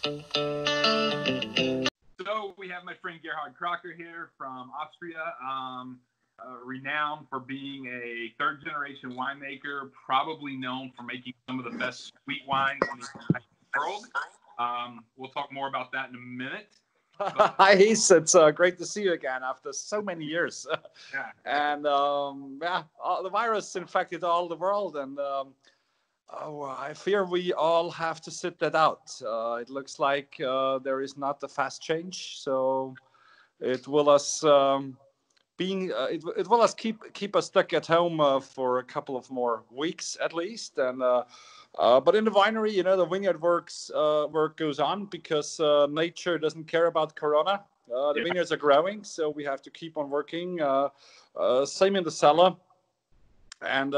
So we have my friend Gerhard Kracher here from Austria, renowned for being a third-generation winemaker, probably known for making some of the best sweet wines in the entire world. We'll talk more about that in a minute. Hi, Heath. It's great to see you again after so many years. Yeah. And the virus infected all the world, and I fear we all have to sit that out. It looks like there is not a fast change, so it will us it will us keep us stuck at home for a couple of more weeks at least. And but in the winery, you know, the vineyard work goes on because nature doesn't care about Corona. The vineyards are growing, so we have to keep on working. Same in the cellar, and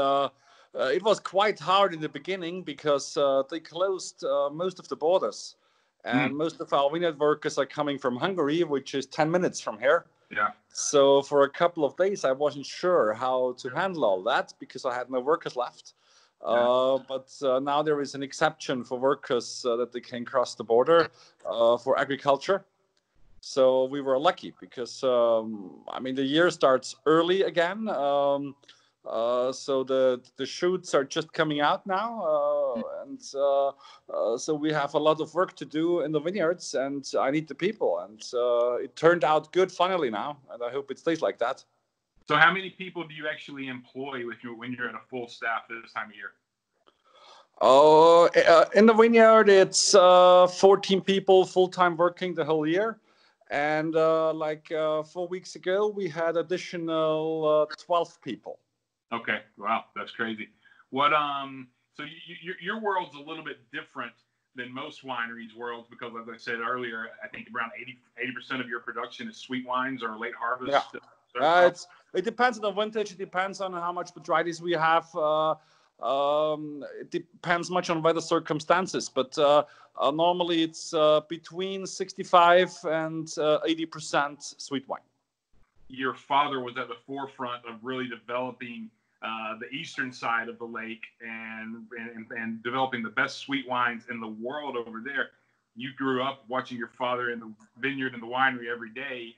it was quite hard in the beginning because they closed most of the borders, and most of our vineyard workers are coming from Hungary, which is 10 minutes from here. Yeah. So for a couple of days, I wasn't sure how to handle all that because I had no workers left. But now there is an exception for workers that they can cross the border for agriculture. So we were lucky because, I mean, the year starts early again. So the shoots are just coming out now. And so we have a lot of work to do in the vineyards, and I need the people. And it turned out good finally now, and I hope it stays like that. So how many people do you actually employ when you're at a full staff this time of year? Oh, in the vineyard, it's 14 people full-time working the whole year. And 4 weeks ago, we had additional 12 people. Okay. Wow. That's crazy. What, so your world's a little bit different than most wineries' worlds because, as I said earlier, I think around 80% of your production is sweet wines or late harvest. Yeah. It depends on the vintage. It depends on how much botrytis we have. It depends much on weather circumstances, but normally it's between 65 and 80% sweet wine. Your father was at the forefront of really developing the eastern side of the lake and developing the best sweet wines in the world over there. You grew up watching your father in the vineyard and the winery every day.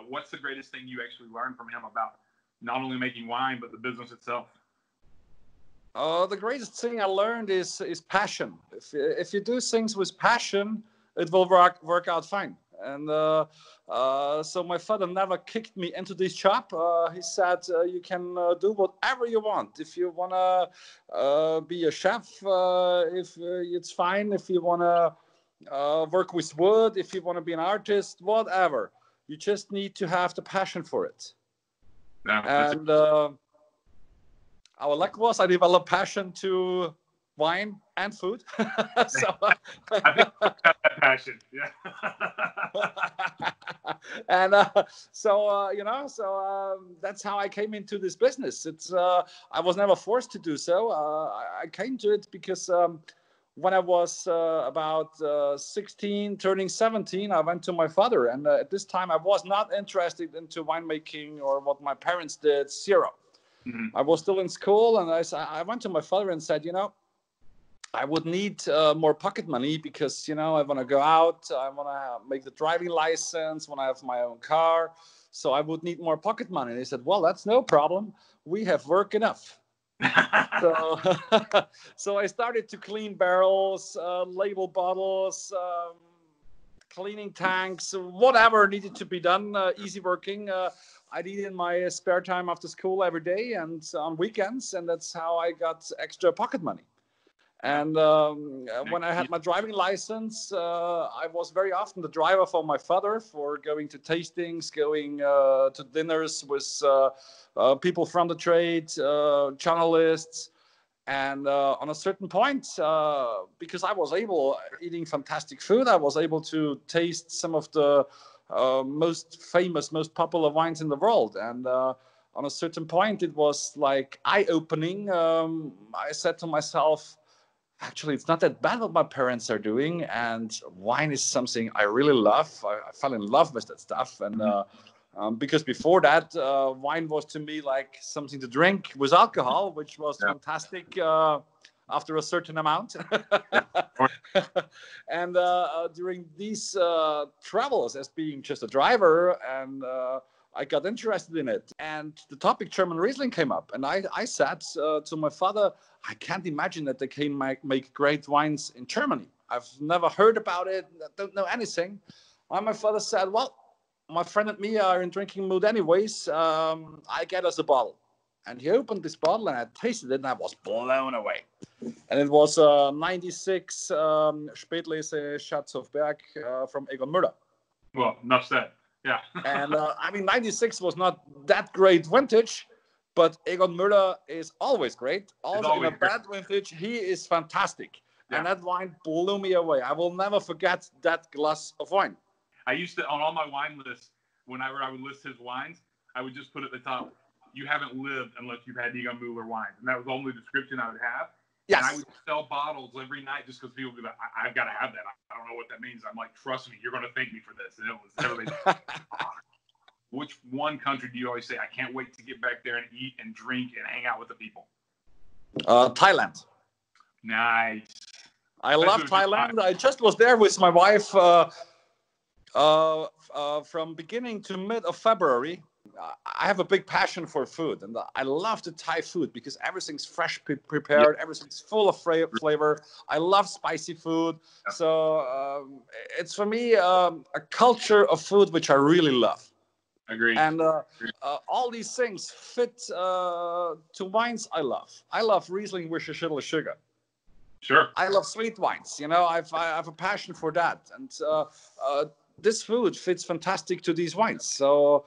What's the greatest thing you actually learned from him about not only making wine, but the business itself? The greatest thing I learned is passion. If you do things with passion, it will work out fine. And so my father never kicked me into this shop. He said, you can do whatever you want. If you want to be a chef, if it's fine. If you want to work with wood, if you want to be an artist, whatever. You just need to have the passion for it. Yeah, and our luck was I developed passion to wine and food. So I think I got that passion. Yeah. And that's how I came into this business. It's I was never forced to do so. I came to it because when I was about 16, turning 17, I went to my father, and at this time I was not interested into winemaking or what my parents did. Zero. Mm-hmm. I was still in school, and I went to my father and said, I would need more pocket money because, I want to go out. I want to make the driving license when I have my own car. So I would need more pocket money. And he said, well, that's no problem. We have work enough. So I started to clean barrels, label bottles, cleaning tanks, whatever needed to be done, easy working. I did it in my spare time after school every day and on weekends, and that's how I got extra pocket money. And when I had my driving license, I was very often the driver for my father for going to tastings, going to dinners with people from the trade, journalists. And on a certain point, because I was eating fantastic food, I was able to taste some of the most famous, most popular wines in the world. And on a certain point, it was like eye-opening. I said to myself, actually, it's not that bad what my parents are doing. And wine is something I really love. I fell in love with that stuff. And because before that, wine was to me like something to drink with alcohol, which was fantastic after a certain amount. And during these travels, as being just a driver, and I got interested in it. And the topic German Riesling came up. And I said to my father, I can't imagine that they can make great wines in Germany. I've never heard about it. I don't know anything. And my father said, well, my friend and me are in drinking mood anyways. I get us a bottle. And he opened this bottle and I tasted it and I was blown away. And it was 96 Spätlese Chateau from Egon Muller. Well, enough said. Yeah. And I mean, 96 was not that great vintage, but Egon Muller is always great. Also in a bad vintage, he is fantastic. Yeah. And that wine blew me away. I will never forget that glass of wine. I used to, on all my wine lists, whenever I would list his wines, I would just put at the top, you haven't lived unless you've had Egon Muller wines. And that was the only description I would have. Yes. And I would sell bottles every night just because people would be like, I've got to have that. I don't know what that means. I'm like, trust me, you're going to thank me for this. And it was everybody. Which one country do you always say, I can't wait to get back there and eat and drink and hang out with the people? Thailand. Nice. I love Thailand. I just was there with my wife from beginning to mid of February. I have a big passion for food, and I love the Thai food because everything's fresh prepared, everything's full of flavor. I love spicy food, so it's for me a culture of food which I really love. Agreed. And all these things fit to wines I love. I love Riesling with a little sugar. Sure. I love sweet wines. You know, I have a passion for that, and this food fits fantastic to these wines. So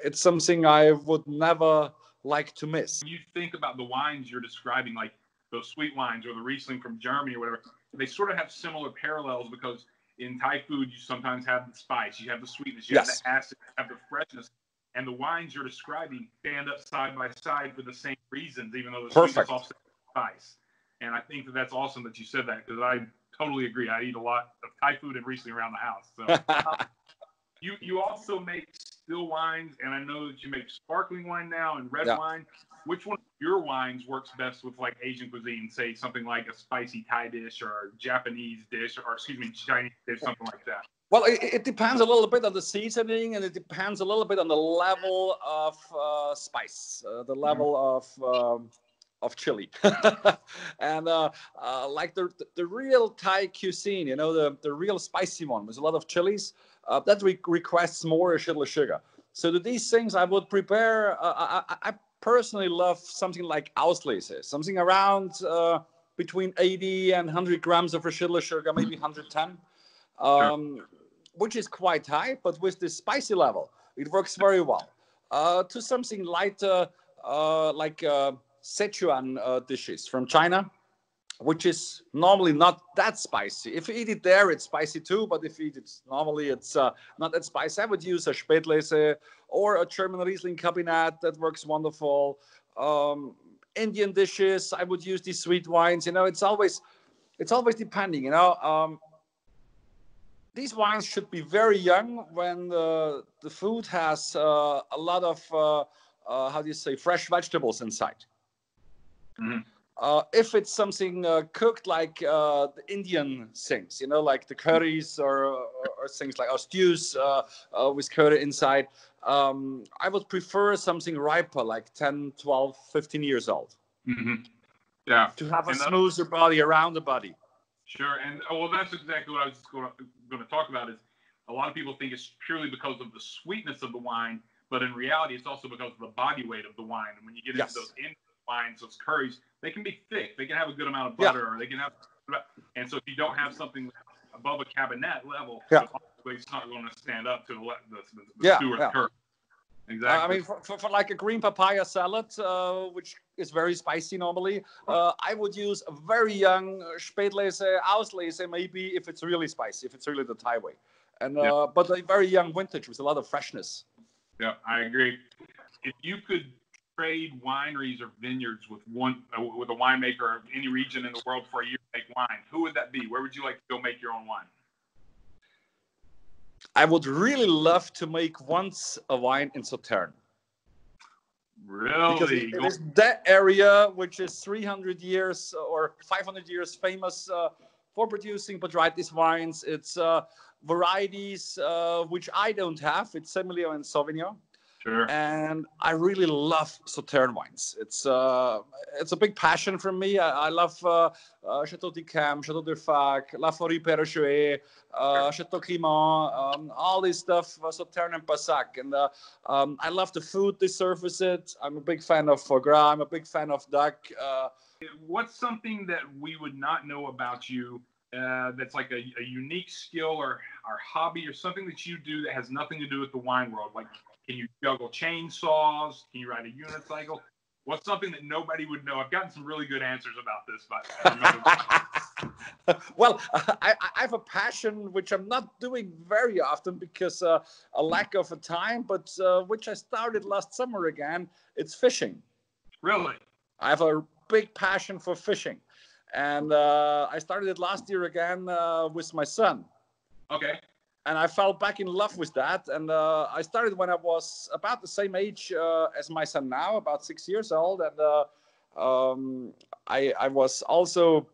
it's something I would never like to miss. When you think about the wines you're describing, like those sweet wines or the Riesling from Germany or whatever, they sort of have similar parallels because in Thai food, you sometimes have the spice, you have the sweetness, you have the acid, you have the freshness. And the wines you're describing stand up side by side for the same reasons, even though the sweetness offsets the spice. And I think that that's awesome that you said that because I totally agree. I eat a lot of Thai food and Riesling around the house. So you also make still wines, and I know that you make sparkling wine now and red wine. Which one of your wines works best with like Asian cuisine, say something like a spicy Thai dish or a Japanese dish, or excuse me, Chinese dish, something like that? Well, it depends a little bit on the seasoning, and it depends a little bit on the level of spice, the level of chili. And like the real Thai cuisine, you know, the real spicy one with a lot of chilies, that requests more sugar. So to these things, I would prepare, I personally love something like Auslese, something around between 80 and 100 grams of sugar, maybe 110. Which is quite high, but with the spicy level, it works very well. To something lighter, like Sichuan dishes from China, which is normally not that spicy. If you eat it there, it's spicy too, but if you eat it normally, it's not that spicy. I would use a Spätlese or a German Riesling Cabinet that works wonderful. Indian dishes, I would use these sweet wines. You know, it's always depending, you know. These wines should be very young when the food has a lot of, how do you say, fresh vegetables inside. Mm-hmm. If it's something cooked like the Indian things, you know, like the curries or things like our stews with curry inside, I would prefer something riper, like 10, 12, 15 years old. Mm-hmm. Yeah. To have a smoother body around the body. Sure, and well, that's exactly what I was going to talk about. Is a lot of people think it's purely because of the sweetness of the wine, but in reality, it's also because of the body weight of the wine. And when you get into those Indian wines, those curries, they can be thick. They can have a good amount of butter, or they can have. And so if you don't have something above a cabinet level, it's not going to stand up to the stew or the curry. Exactly. I mean, for like a green papaya salad, which is very spicy normally, I would use a very young Spätlese, Auslese, maybe if it's really spicy, if it's really the Thai way. And but a very young vintage with a lot of freshness. Yeah, I agree. If you could trade wineries or vineyards with a winemaker of any region in the world for a year to make wine, who would that be? Where would you like to go make your own wine? I would really love to make once a wine in Sauternes. Because Really? it is that area which is 300 years or 500 years famous for producing botrytis wines. It's varieties which I don't have. It's Sommelier and Sauvignon. Sure. And I really love Sauternes wines. It's a big passion for me. I love Chateau Yquem, Chateau de Fac, La Forêt Perrochouet, Chateau Clément, all this stuff, Sauternes and Passac. And I love the food they serve with it. I'm a big fan of foie gras. I'm a big fan of duck. What's something that we would not know about you that's like a unique skill or hobby or something that you do that has nothing to do with the wine world? Like, can you juggle chainsaws? Can you ride a unicycle? What's something that nobody would know? I've gotten some really good answers about this, but well, I have a passion which I'm not doing very often because a lack of a time, but which I started last summer again. It's fishing. Really? I have a big passion for fishing, and I started it last year again with my son. Okay. And I fell back in love with that. And I started when I was about the same age as my son now, about 6 years old. And I was also,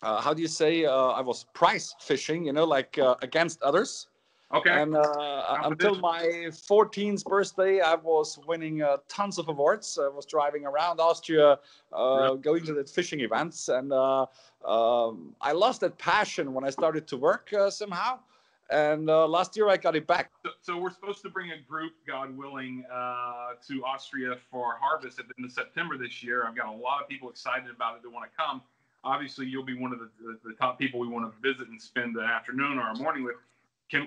how do you say, I was prize fishing, like against others. Okay. And until my 14th birthday, I was winning tons of awards. I was driving around Austria, going to the fishing events. And I lost that passion when I started to work somehow. And last year I got it back. So we're supposed to bring a group, God willing, to Austria for harvest at the end of September this year. I've got a lot of people excited about it that want to come. Obviously, you'll be one of the top people we want to visit and spend the afternoon or a morning with.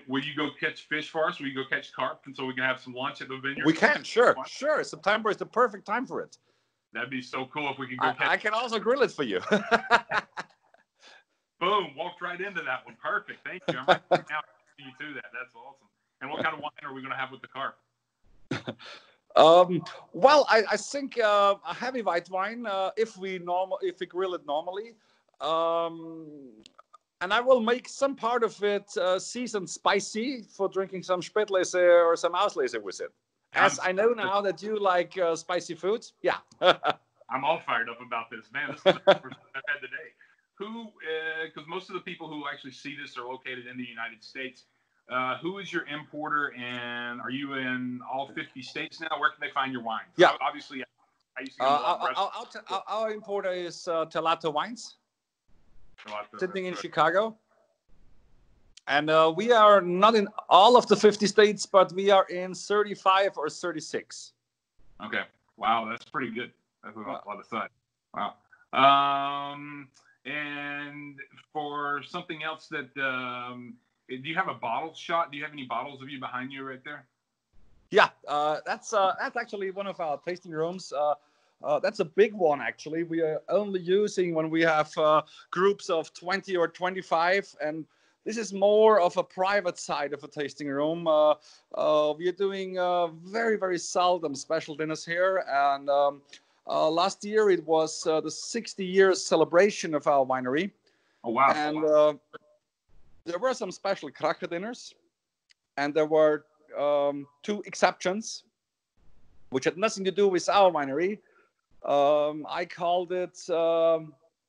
Will you go catch fish for us? Will you go catch carp, and so we can have some lunch at the vineyard? We can, sure. September is the perfect time for it. That'd be so cool if we could go catch. I can also grill it for you. Boom, walked right into that one. Perfect. Thank you. I'm right now you do that. That's awesome. And what kind of wine are we going to have with the carp? Well, I think a heavy white wine, if we grill it normally. And I will make some part of it seasoned spicy for drinking some Spätlese or some Auslese with it. As I know now that you like spicy foods. Yeah. I'm all fired up about this. Man, this is the first I've had today. Because most of the people who actually see this are located in the United States. Who is your importer, and are you in all 50 states now? Where can they find your wines? Yeah. Obviously, I used to go our importer is Chateau Wines, sitting in good. Chicago. And we are not in all of the 50 states, but we are in 35 or 36. Okay. Wow, that's pretty good. That's a lot of size. Wow. And for something else that, do you have a bottle shot? Do you have any bottles of you behind you right there? Yeah, that's actually one of our tasting rooms. That's a big one, actually. We are only using when we have groups of 20 or 25. And this is more of a private side of a tasting room. We are doing very, very seldom special dinners here. And last year, it was the 60 years celebration of our winery. Oh, wow. And there were some special Kracher dinners. And there were two exceptions, which had nothing to do with our winery. I called it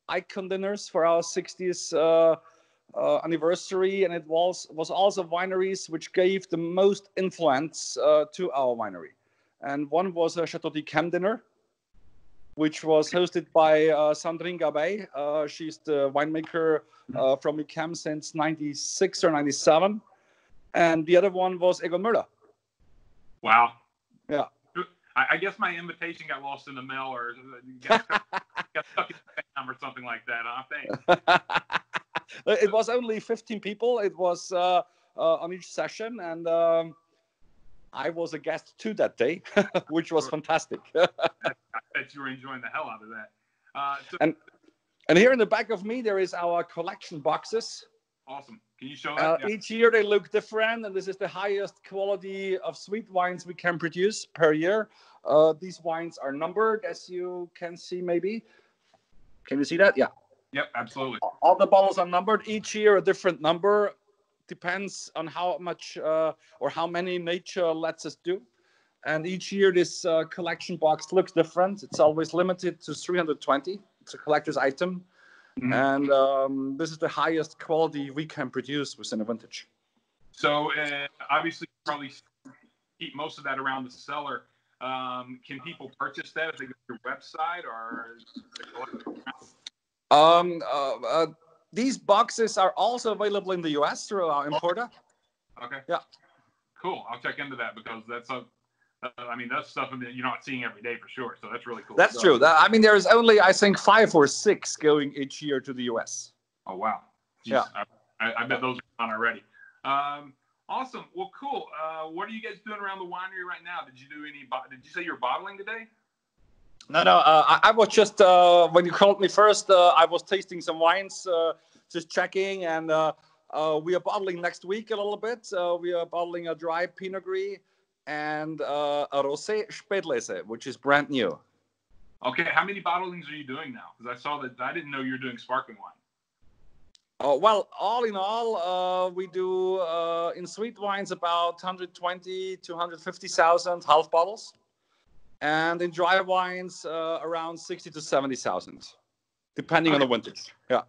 icon dinners for our 60th anniversary. And it was also wineries which gave the most influence to our winery. And one was a Chateau Yquem dinner, which was hosted by Sandrine Gabay. She's the winemaker from Yquem since 96 or 97. And the other one was Egon Muller. Wow. Yeah. I guess my invitation got lost in the mail or got stuck in spam or something like that. Thanks. It was only 15 people. It was on each session. And I was a guest too that day, which was fantastic. I bet you were enjoying the hell out of that. And here in the back of me, there is our collection boxes. Awesome. Can you show that? Yeah. Each year they look different, and this is the highest quality of sweet wines we can produce per year. These wines are numbered, as you can see maybe. Can you see that? Yeah. Yep, absolutely. All the bottles are numbered. Each year a different number. Depends on how much or how many nature lets us do. And each year, this collection box looks different. It's always limited to 320. It's a collector's item. Mhm. And this is the highest quality we can produce within a vintage. So obviously, you probably keep most of that around the cellar. Can people purchase that if they go to your website or? These boxes are also available in the US through our importer. Okay. Yeah. Cool. I'll check into that because that's that's stuff that you're not seeing every day for sure. So that's really cool. That's true. I mean, there's only, I think, 5 or 6 going each year to the US. Oh, wow. Jeez, yeah. I bet those are on already. Awesome. Well, cool. What are you guys doing around the winery right now? Did you say you were bottling today? No. I was just, when you called me first, I was tasting some wines, just checking. And we are bottling next week a little bit. We are bottling a dry Pinot Gris and a Rosé Spätlese, which is brand new. Okay. How many bottlings are you doing now? Because I saw that I didn't know you were doing sparkling wine. Well, all in all, we do in sweet wines about 120 to 150,000 half bottles. And in dry wines, around 60 to 70,000, depending on the vintage. Yeah.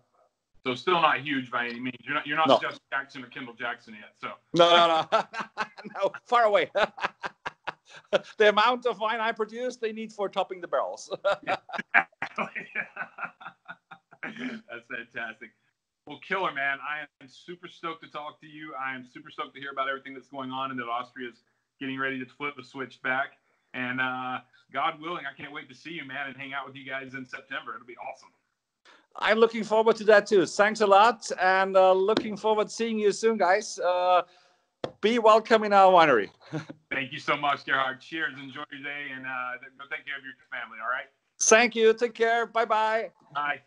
So still not huge by any means. You're not No. Just Jackson or Kendall Jackson yet. So no, no, far away. The amount of wine I produce, they need for topping the barrels. That's fantastic. Well, killer, man. I am super stoked to talk to you. I am super stoked to hear about everything that's going on and that Austria is getting ready to flip the switch back. And God willing, I can't wait to see you, man, and hang out with you guys in September. It'll be awesome. I'm looking forward to that too. Thanks a lot, and looking forward to seeing you soon, guys. Be welcome in our winery. Thank you so much, Gerhard. Cheers. Enjoy your day, and go take care of your family, all right? Thank you. Take care. Bye-bye. Bye.